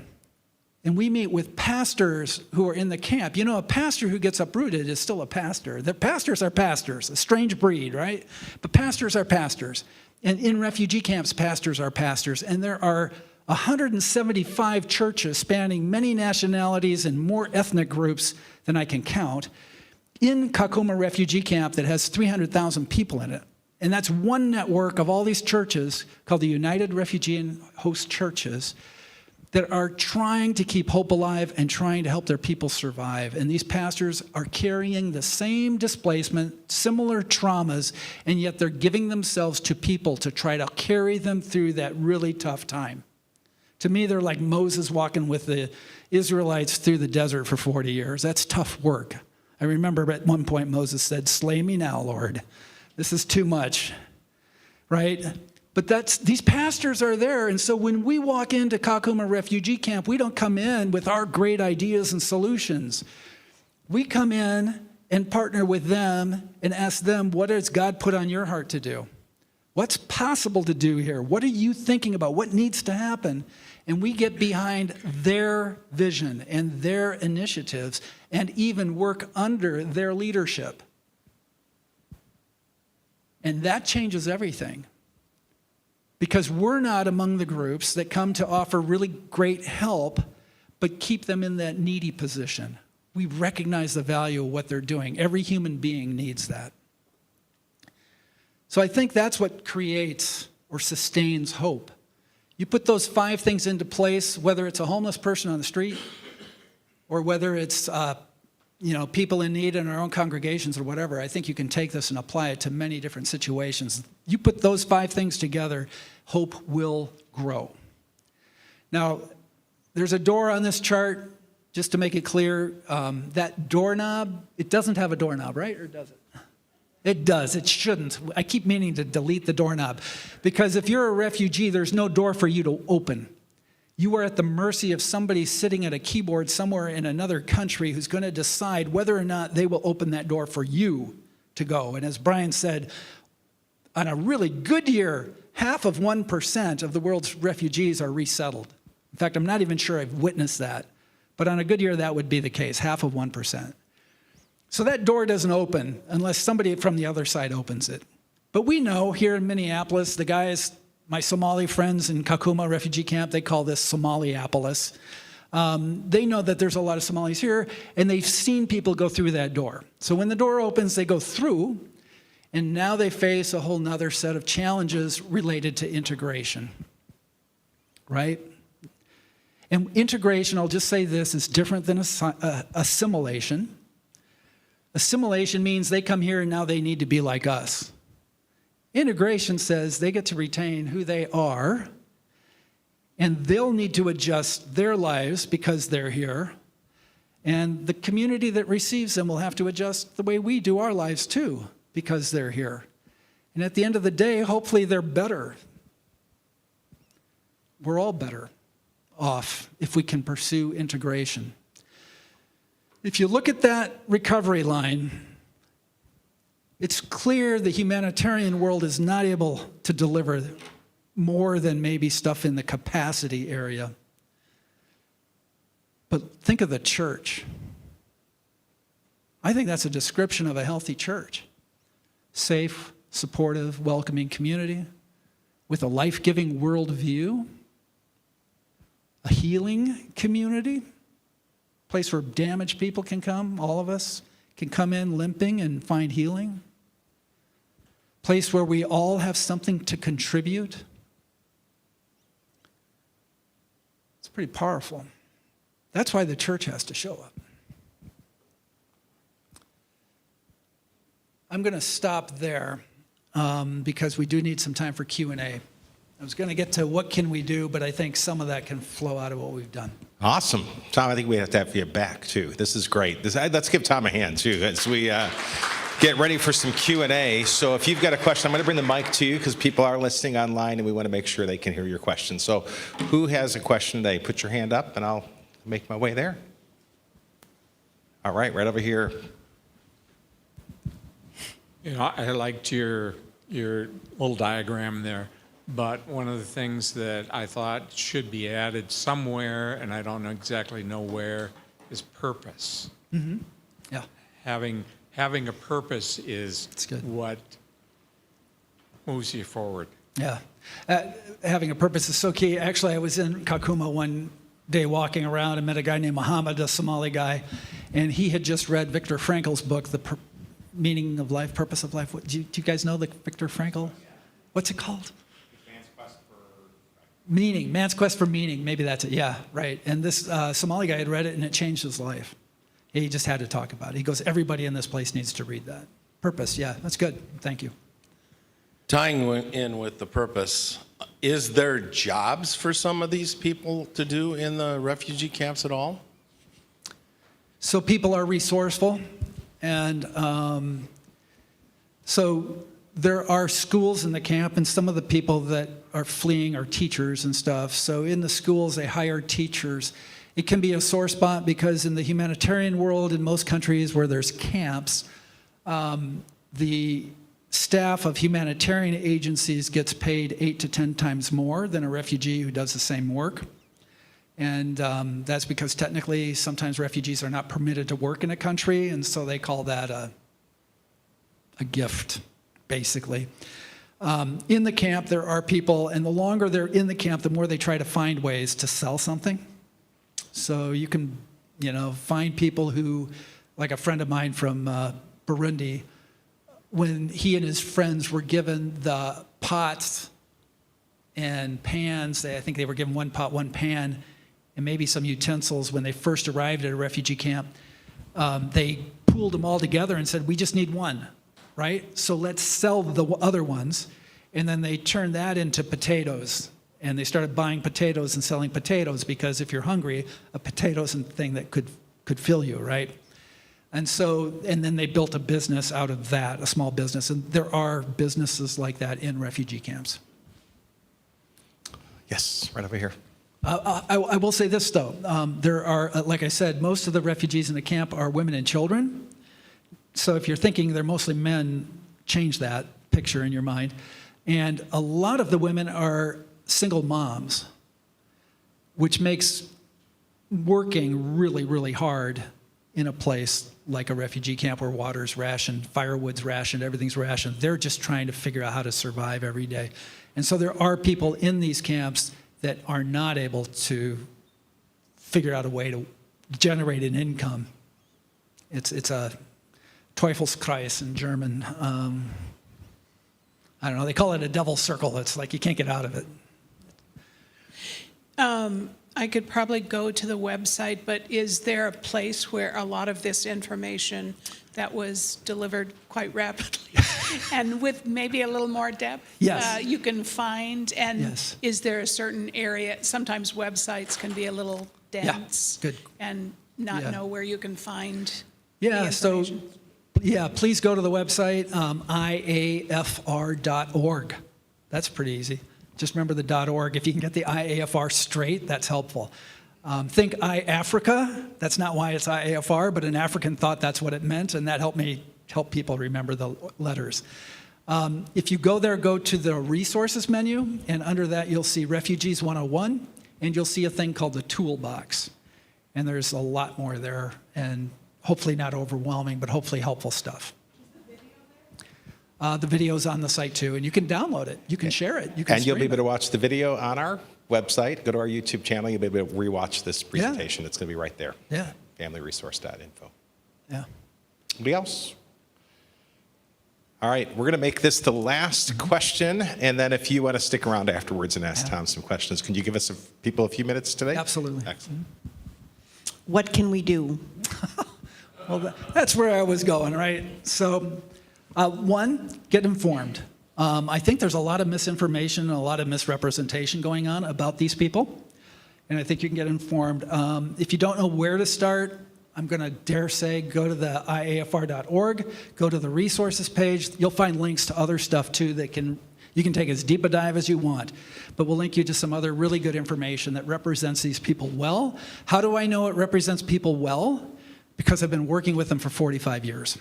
and we meet with pastors who are in the camp, you know, a pastor who gets uprooted is still a pastor. The pastors are pastors, a strange breed, right? But pastors are pastors. And in refugee camps, pastors are pastors. And there are 175 churches spanning many nationalities and more ethnic groups than I can count in Kakuma refugee camp that has 300,000 people in it. And that's one network of all these churches called the United Refugee and Host Churches that are trying to keep hope alive and trying to help their people survive. And these pastors are carrying the same displacement, similar traumas, and yet they're giving themselves to people to try to carry them through that really tough time. To me, they're like Moses walking with the Israelites through the desert for 40 years. That's tough work. I remember at one point Moses said, "Slay me now, Lord. This is too much," right? But these pastors are there, and so when we walk into Kakuma refugee camp, we don't come in with our great ideas and solutions. We come in and partner with them and ask them, what has God put on your heart to do? What's possible to do here? What are you thinking about? What needs to happen? And we get behind their vision and their initiatives and even work under their leadership. And that changes everything. Because we're not among the groups that come to offer really great help, but keep them in that needy position. We recognize the value of what they're doing. Every human being needs that. So I think that's what creates or sustains hope. You put those 5 things into place, whether it's a homeless person on the street or whether it's people in need in our own congregations or whatever. I think you can take this and apply it to many different situations. You put those 5 things together, hope will grow. Now, there's a door on this chart, just to make it clear. That doorknob, it doesn't have a doorknob, right? Or does it? It does. It shouldn't. I keep meaning to delete the doorknob. Because if you're a refugee, there's no door for you to open. You are at the mercy of somebody sitting at a keyboard somewhere in another country who's going to decide whether or not they will open that door for you to go. And as Brian said, on a really good year, 0.5% of the world's refugees are resettled. In fact, I'm not even sure I've witnessed that. But on a good year, that would be the case, 0.5%. So that door doesn't open unless somebody from the other side opens it. But we know here in Minneapolis, the guys, my Somali friends in Kakuma refugee camp, they call this Somaliapolis. They know that there's a lot of Somalis here, and they've seen people go through that door. So when the door opens, they go through, and now they face a whole nother set of challenges related to integration, right? And integration, I'll just say this, is different than assimilation. Assimilation means they come here and now they need to be like us. Integration says they get to retain who they are, and they'll need to adjust their lives because they're here. And the community that receives them will have to adjust the way we do our lives too because they're here. And at the end of the day, hopefully they're better. We're all better off if we can pursue integration. If you look at that recovery line, it's clear the humanitarian world is not able to deliver more than maybe stuff in the capacity area. But think of the church. I think that's a description of a healthy church. Safe, supportive, welcoming community with a life-giving worldview, a healing community, place where damaged people can come, all of us can come in limping and find healing. Place where we all have something to contribute. It's pretty powerful. That's why the church has to show up. I'm going to stop there because we do need some time for Q&A. I was going to get to what can we do, but I think some of that can flow out of what we've done. Awesome. Tom, I think we have to have you back, too. This is great. Let's give Tom a hand, too, as we get ready for some Q&A. So if you've got a question, I'm going to bring the mic to you because people are listening online, and we want to make sure they can hear your question. So who has a question today? Put your hand up, and I'll make my way there. All right, right over here. You know, I liked your little diagram there, but one of the things that I thought should be added somewhere, and I don't exactly know where, is purpose. Mm-hmm. Yeah. Having a purpose is what moves you forward. Yeah. Having a purpose is so key. Actually, I was in Kakuma one day walking around and met a guy named Muhammad, a Somali guy, and he had just read Viktor Frankl's book, The Meaning of Life, Purpose of Life. Do you guys know the Viktor Frankl? What's it called? Man's Quest for Meaning. Man's Quest for Meaning. Maybe that's it. Yeah, right. And this Somali guy had read it, and it changed his life. He just had to talk about it. He goes, everybody in this place needs to read that. Purpose, yeah, that's good. Thank you. Tying in with the purpose, is there jobs for some of these people to do in the refugee camps at all? So people are resourceful, and so there are schools in the camp, and some of the people that are fleeing are teachers and stuff. So in the schools, they hire teachers. It can be a sore spot because in the humanitarian world, in most countries where there's camps, the staff of humanitarian agencies gets paid 8 to 10 times more than a refugee who does the same work. And that's because technically sometimes refugees are not permitted to work in a country, and so they call that a gift, basically. In the camp, there are people, and the longer they're in the camp, the more they try to find ways to sell something. So you can, find people who, like a friend of mine from Burundi, when he and his friends were given the pots and pans, I think they were given one pot, one pan, and maybe some utensils when they first arrived at a refugee camp, they pooled them all together and said, we just need one, right? So let's sell the other ones. And then they turned that into potatoes. And they started buying potatoes and selling potatoes because if you're hungry, a potato's a thing that could fill you, right? And then they built a business out of that, a small business. And there are businesses like that in refugee camps. Yes, right over here. I will say this, though. There are, like I said, most of the refugees in the camp are women and children. So if you're thinking they're mostly men, change that picture in your mind. And a lot of the women are single moms, which makes working really, really hard in a place like a refugee camp where water's rationed, firewood's rationed, everything's rationed. They're just trying to figure out how to survive every day. And so there are people in these camps that are not able to figure out a way to generate an income. It's a Teufelskreis in German. I don't know, they call it a devil's circle. It's like you can't get out of it. I could probably go to the website, but is there a place where a lot of this information that was delivered quite rapidly and with maybe a little more depth, Yes. you can find? And Yes. is there a certain area? Sometimes websites can be a little dense good. and not Yeah. know where you can find Yeah, the so, information. yeah, please go to the website, IAFR.org. That's pretty easy. Just remember the .org. If you can get the IAFR straight, that's helpful. Think iAfrica. That's not why it's IAFR, but an African thought that's what it meant, and that helped people remember the letters. If you go there, go to the resources menu, and under that you'll see Refugees 101, and you'll see a thing called the toolbox. And there's a lot more there, and hopefully not overwhelming, but hopefully helpful stuff. The video's on the site too, and you can download it. You can share it. You can And you'll be stream able to it. watch the video on our website. Go to our YouTube channel. You'll be able to rewatch this presentation. It's going to be right there. Yeah, Familyresource.info. yeah. Anybody else? All right, we're going to make this the last question, and then if you want to stick around afterwards and ask Tom some questions, can you give us people a few minutes today? Absolutely. Excellent. What can we do? Well, that's where I was going, right? So, one, get informed. I think there's a lot of misinformation and a lot of misrepresentation going on about these people, and I think you can get informed. If you don't know where to start, I'm going to dare say go to the IAFR.org, go to the resources page. You'll find links to other stuff too that you can take as deep a dive as you want, but we'll link you to some other really good information that represents these people well. How do I know it represents people well? Because I've been working with them for 45 years.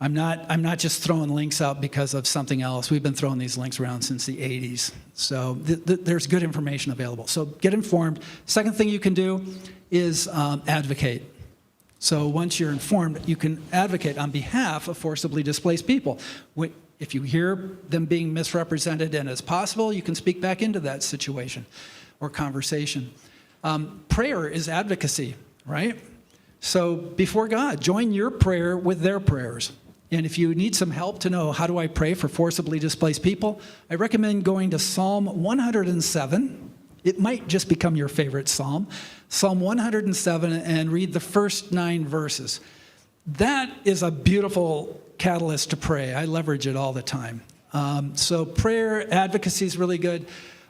I'm not just throwing links out because of something else. We've been throwing these links around since the 80s. So there's good information available. So get informed. Second thing you can do is advocate. So once you're informed, you can advocate on behalf of forcibly displaced people. If you hear them being misrepresented and it's possible, you can speak back into that situation or conversation. Prayer is advocacy, right? So before God, join your prayer with their prayers. And if you need some help to know how do I pray for forcibly displaced people, I recommend going to Psalm 107. It might just become your favorite psalm. Psalm 107, and read the first 9 verses. That is a beautiful catalyst to pray. I leverage it all the time. So prayer, advocacy is really good.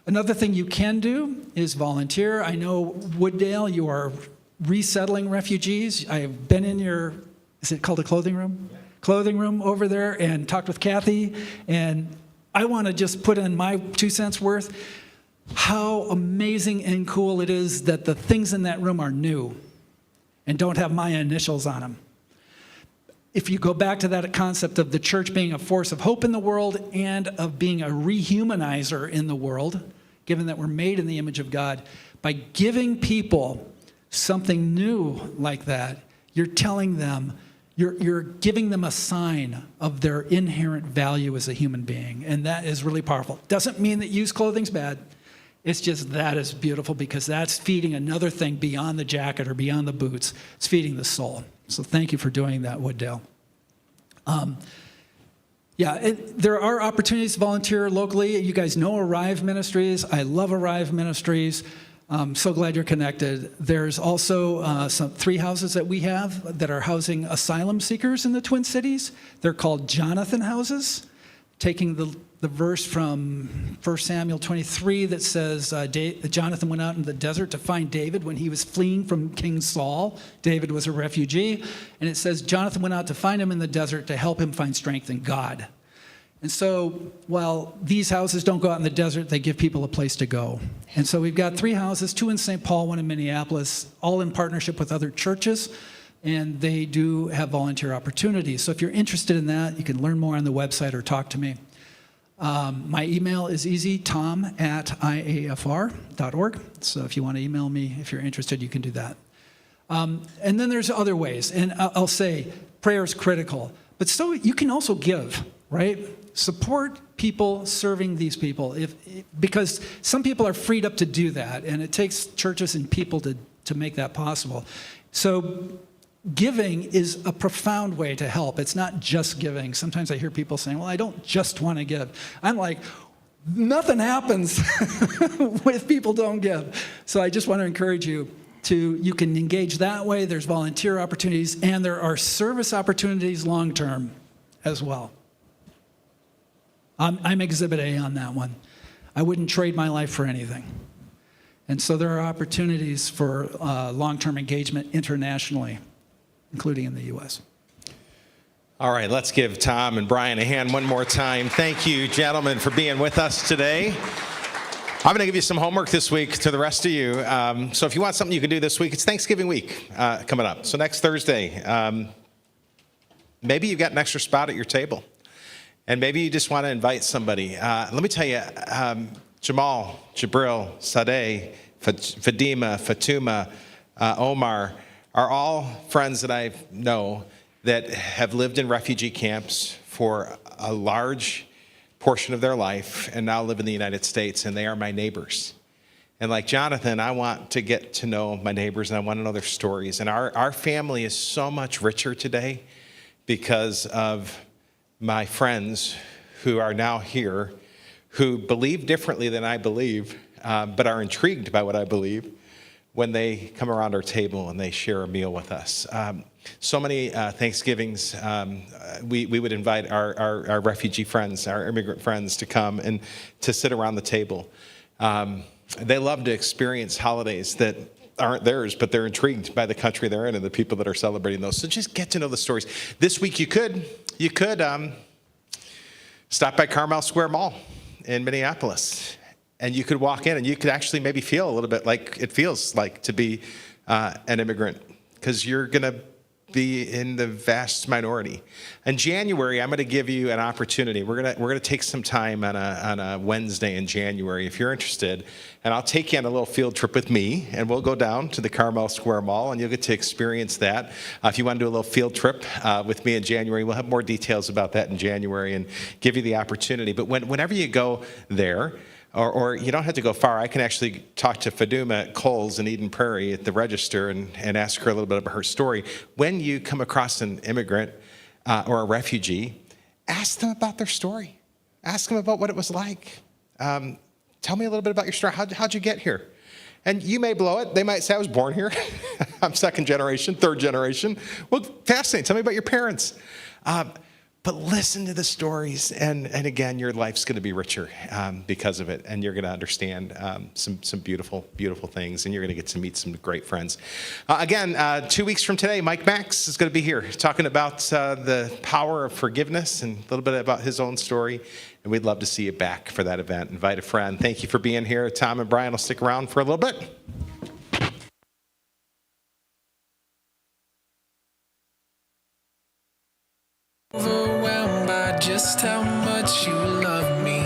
Another thing you can do is volunteer. I know, Wooddale, you are resettling refugees. I have been in your, is it called a clothing room? Yeah. Clothing room over there and talked with Kathy. And I want to just put in my 2 cents worth. How amazing and cool it is that the things in that room are new and don't have my initials on them. If you go back to that concept of the church being a force of hope in the world and of being a rehumanizer in the world, given that we're made in the image of God, by giving people something new like that, you're telling them, you're giving them a sign of their inherent value as a human being, and that is really powerful. Doesn't mean that used clothing's bad. It's just that is beautiful because that's feeding another thing beyond the jacket or beyond the boots. It's feeding the soul. So thank you for doing that, Wooddale. There are opportunities to volunteer locally. You guys know Arrive Ministries. I love Arrive Ministries. I'm so glad you're connected. There's also 3 houses that we have that are housing asylum seekers in the Twin Cities. They're called Jonathan houses, taking the verse from 1 Samuel 23 that says Jonathan went out in the desert to find David when he was fleeing from King Saul. David was a refugee. And it says Jonathan went out to find him in the desert to help him find strength in God. And so while these houses don't go out in the desert, they give people a place to go. And so we've got 3 houses, 2 in St. Paul, 1 in Minneapolis, all in partnership with other churches. And they do have volunteer opportunities. So if you're interested in that, you can learn more on the website or talk to me. My email is easy, tom@iafr.org. So if you want to email me, if you're interested, you can do that. And then there's other ways. And I'll say prayer is critical. But so you can also give, right? Support people serving these people, because some people are freed up to do that, and it takes churches and people to make that possible. So giving is a profound way to help. It's not just giving. Sometimes I hear people saying, well, I don't just want to give. I'm like, nothing happens if people don't give. So I just want to encourage you you can engage that way. There's volunteer opportunities, and there are service opportunities long-term as well. I'm Exhibit A on that one. I wouldn't trade my life for anything. And so there are opportunities for long-term engagement internationally, including in the U.S. All right, let's give Tom and Brian a hand one more time. Thank you, gentlemen, for being with us today. I'm going to give you some homework this week to the rest of you. So if you want something you can do this week, it's Thanksgiving week coming up. So next Thursday, maybe you've got an extra spot at your table. And maybe you just want to invite somebody. Let me tell you, Jamal, Jabril, Sadeh, Fadima, Fatuma, Omar are all friends that I know that have lived in refugee camps for a large portion of their life and now live in the United States, and they are my neighbors. And like Jonathan, I want to get to know my neighbors, and I want to know their stories. And our family is so much richer today because of my friends who are now here, who believe differently than I believe, but are intrigued by what I believe when they come around our table and they share a meal with us. So many Thanksgivings, we would invite our refugee friends, our immigrant friends to come and to sit around the table. They love to experience holidays that aren't theirs, but they're intrigued by the country they're in and the people that are celebrating those. So just get to know the stories. This week you could stop by Carmel Square Mall in Minneapolis, and you could walk in and you could actually maybe feel a little bit like it feels like to be an immigrant, because you're going to be in the vast minority. In January, I'm going to give you an opportunity. We're going to take some time on a Wednesday in January, if you're interested, and I'll take you on a little field trip with me, and we'll go down to the Carmel Square Mall, and you'll get to experience that. If you want to do a little field trip with me in January, we'll have more details about that in January and give you the opportunity. But whenever you go there, or you don't have to go far. I can actually talk to Faduma at Kohl's in Eden Prairie at the register and ask her a little bit about her story. When you come across an immigrant or a refugee, ask them about their story. Ask them about what it was like. Tell me a little bit about your story. How'd you get here? And you may blow it. They might say, I was born here. I'm second generation, third generation. Well, fascinating. Tell me about your parents. But listen to the stories, and again, your life's going to be richer because of it, and you're going to understand some beautiful, beautiful things, and you're going to get to meet some great friends. Again, 2 weeks from today, Mike Max is going to be here talking about the power of forgiveness and a little bit about his own story, and we'd love to see you back for that event. Invite a friend. Thank you for being here. Tom and Brian will stick around for a little bit. Overwhelmed by just how much you love me.